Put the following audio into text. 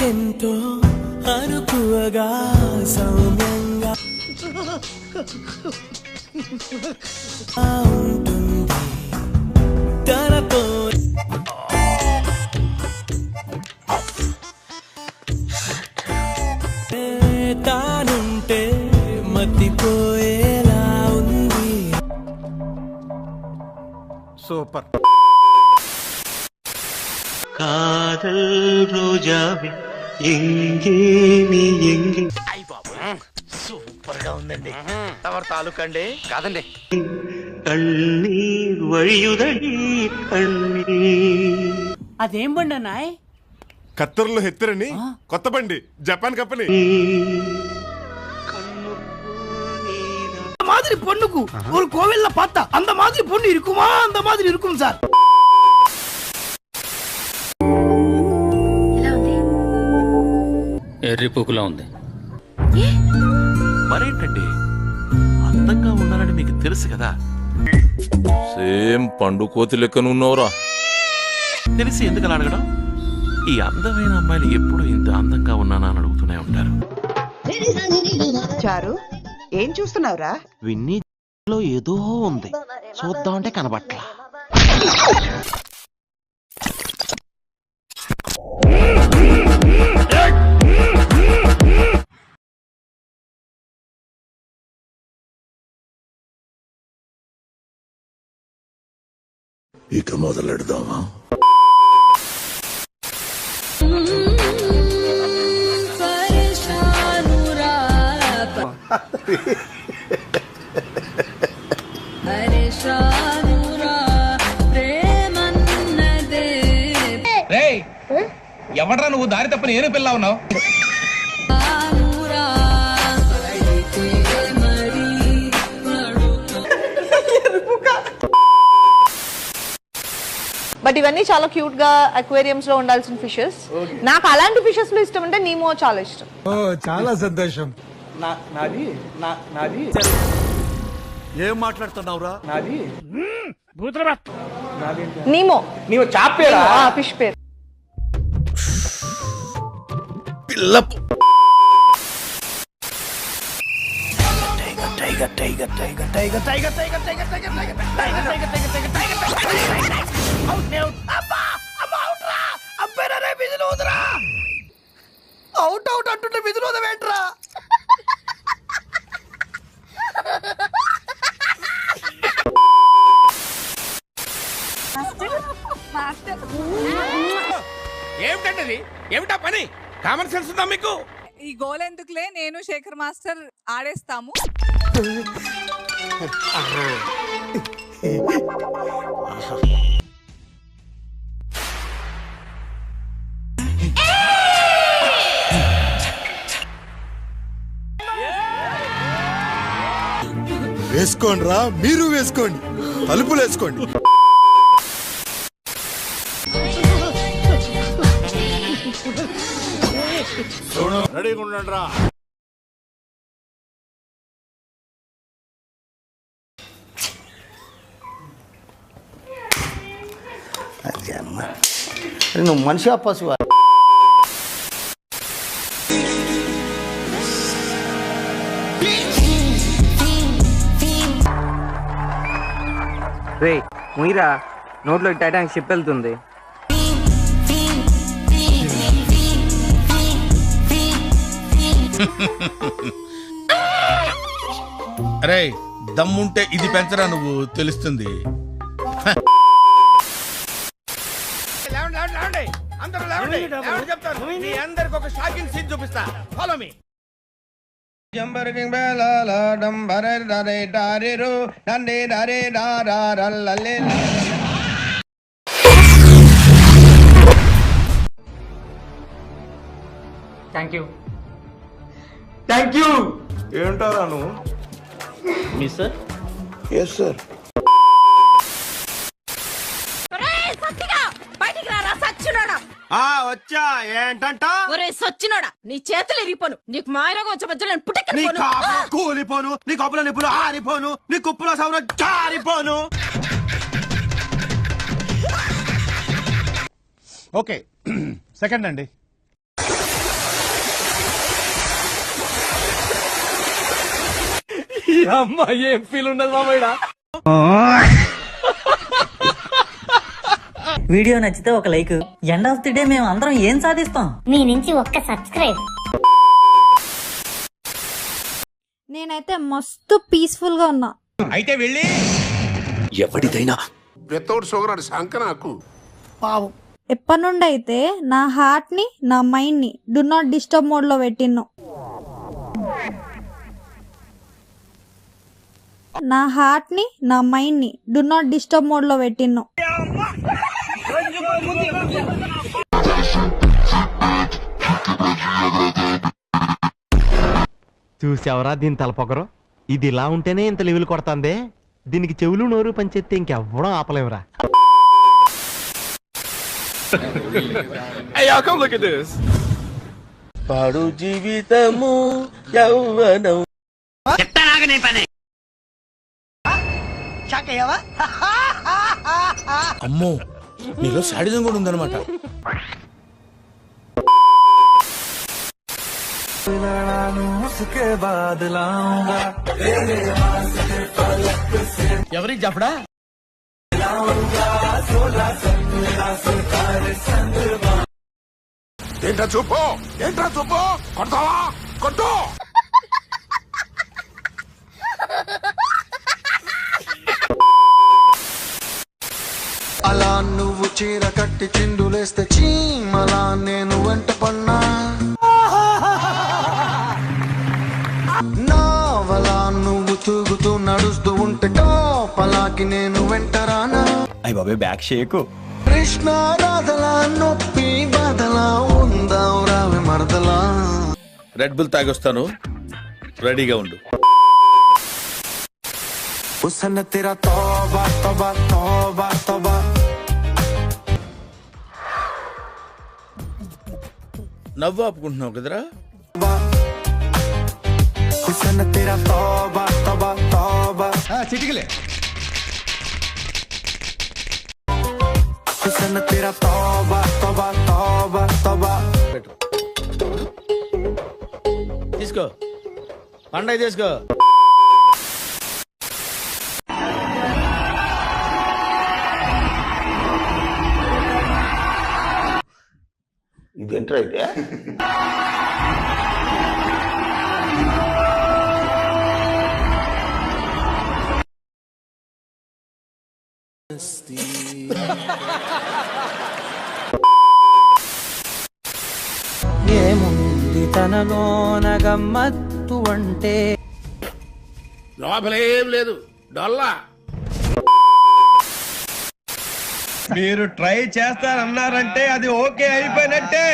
ఎంతో అనుకువగా సౌమ్యంగా ఉంటుంది తనతో తానుంటే మతిపోయేలా ఉంది. సూపర్. కాదల్ రోజావి ఎంగే నీ ఎంగే. సూపర్ గా ఉందండి. తమరు తాలూకండి కాదండి. కళ్ళీర్ వழிయుదడి కళ్ళీర్. అదేం బండి అన్నాయ్? కత్తర్లో హెత్తరని కొత్త బండి, జపాన్ కంపెనీ. மாதிரி பொண்ணுக்கு ஒரு கோவில்ல பார்த்தா அந்த மாதிரி பொண்ணு இருக்குமா? அந்த மாதிரி இருக்கும் சார். ఎర్రి పుకులా ఉంది. మరేంటండి, అందంగా ఉన్నానని మీకు తెలుసు కదా. సేమ్ పండు కోతి లెక్కనున్నావురా. తెలిసి ఎందుకు అలా అడగడం? ఈ అందమైన అమ్మాయిలు ఎప్పుడు ఇంత అందంగా ఉన్నానా అని అడుగుతూనే ఉంటారు. చారు, ఏం చూస్తున్నావురా? విన్నీలో ఏదో ఉంది, చూద్దామంటే కనబట్లా. ఇక మొదలెడదామా? ఎవడ్రా నువ్వు? దారి తప్పని ఏను పిల్ల ఉన్నావు. బట్ ఇవన్నీ చాలా క్యూట్ గా అక్వేరియంస్ లో ఉండాల్సిన ఫిషెస్. నాకు అలాంటి ఫిషెస్ లో ఇష్టం అంటే నీమో చాలా ఇష్టం. చాలా సంతోషం. నాది ఏం మాట్లాడుతున్నావురా? నాది నీమో నీవు చాపేరా? ఫిష్ పేరు. అవుట్ అవుట్ అంటుంటే విధులు వేంట్రా. ఏమిటండి? ఏమిటా పని? కామన్ సెన్స్ ఉందా మీకు? ఈ గోల్ ఎందుకులే, నేను శేఖర్ మాస్టర్ ఆడేస్తాము. వేసుకోండి రా, మీరు వేసుకోండి, తలుపులు వేసుకోండి. రెడీగా ఉండండి రా. నువ్వు మనిషి పశువు? రే ముయిరా, నోట్లో టైటానిక్ షిప్ వెళ్తుంది. అరే దమ్ముంటే ఇది పెంచరా నువ్వు, తెలుస్తుంది. అందరికి ఒక షాకింగ్ సీన్ చూపిస్తా. Follow me. Thank you. ఏంటారా నువ్వు? మీ సార్? Yes sir. వచ్చా ఏంటంట? సచ్చినోడా, నీ చేతులు ఇరిగిపోను. నీకు మాయరోగం వచ్చే మధ్యలో కూలిపోను, నీ కప్పుల నిప్పులు ఆరిపోను, నీ కుప్పుల సౌర జారిపోను. ఓకే, సెకండ్ అండి. వీడియో నచ్చితే ఒక like. End of the day మేము అందరం ఏం సాధిస్తాం? మీ నుంచి ఒక్క సబ్స్క్రైబ్. నేనైతే మస్తు పీస్ఫుల్ గా ఉన్నా. అయితే వెళ్ళి ఎవడిదైనా వితౌట్ షుగర్ అని శంక నాకు. పావం. ఎప్పటి నుండి అయితే నా హార్ట్ ని నా మైండ్ ని డు నాట్ డిస్టర్బ్ మోడ్ లో పెట్టిను. నా హార్ట్ ని నా మైండ్ ని డు నాట్ డిస్టర్బ్ మోడ్ లో పెట్టిను. చూసావరా దీని తలపొగరు? ఇది ఇలా ఉంటేనే ఇంత లెవెల్ కొడతాందే. దీనికి చెవులు నోరు పనిచేస్తే ఇంకెవ్వడం ఆపలేవురా. పాడు జీవితము యౌవనం. అమ్మో నీలో శాడిజం కూడా ఉందన్నమాట. ఎవరికి చెప్పడా? ఏంట్రా చూపు, ఏంట్రా చూపు, కొడతావా కొట్టు. అలా నువ్వు చీర కట్టి చిందులేస్తే చీమలా నేను వెంట పన్నా. నావలా నువ్వు తూగుతూ నడుస్తూ ఉంటే టోపలాకి నేను వెంటరానా. అయ్య బాబాయ్ బ్యాక్ షేకు. కృష్ణ రాధలా నొప్పి బాధలా ఉందా రావి మరదలా. రెడ్ బుల్ తాగొస్తాను, రెడీగా ఉండు. हुस्न तेरा तौबा तौबा तौबा तौबा. నవ్వు ఆపుకుంటున్నావు కదరా? हुस्न तेरा तौबा तौबा तौबा. చిటికలే. हुस्न तेरा तौबा तौबा तौबा तौबा. తీసుకో, పండగ తీసుకో. ఇదేంట్రా అయితే? ఏముంది తనలోన గమ్మత్తు అంటే? లోపలేం లేదు, డొల్లా. మీరు ట్రై చేస్తారన్నారంటే అది ఓకే అయిపోయినట్టే.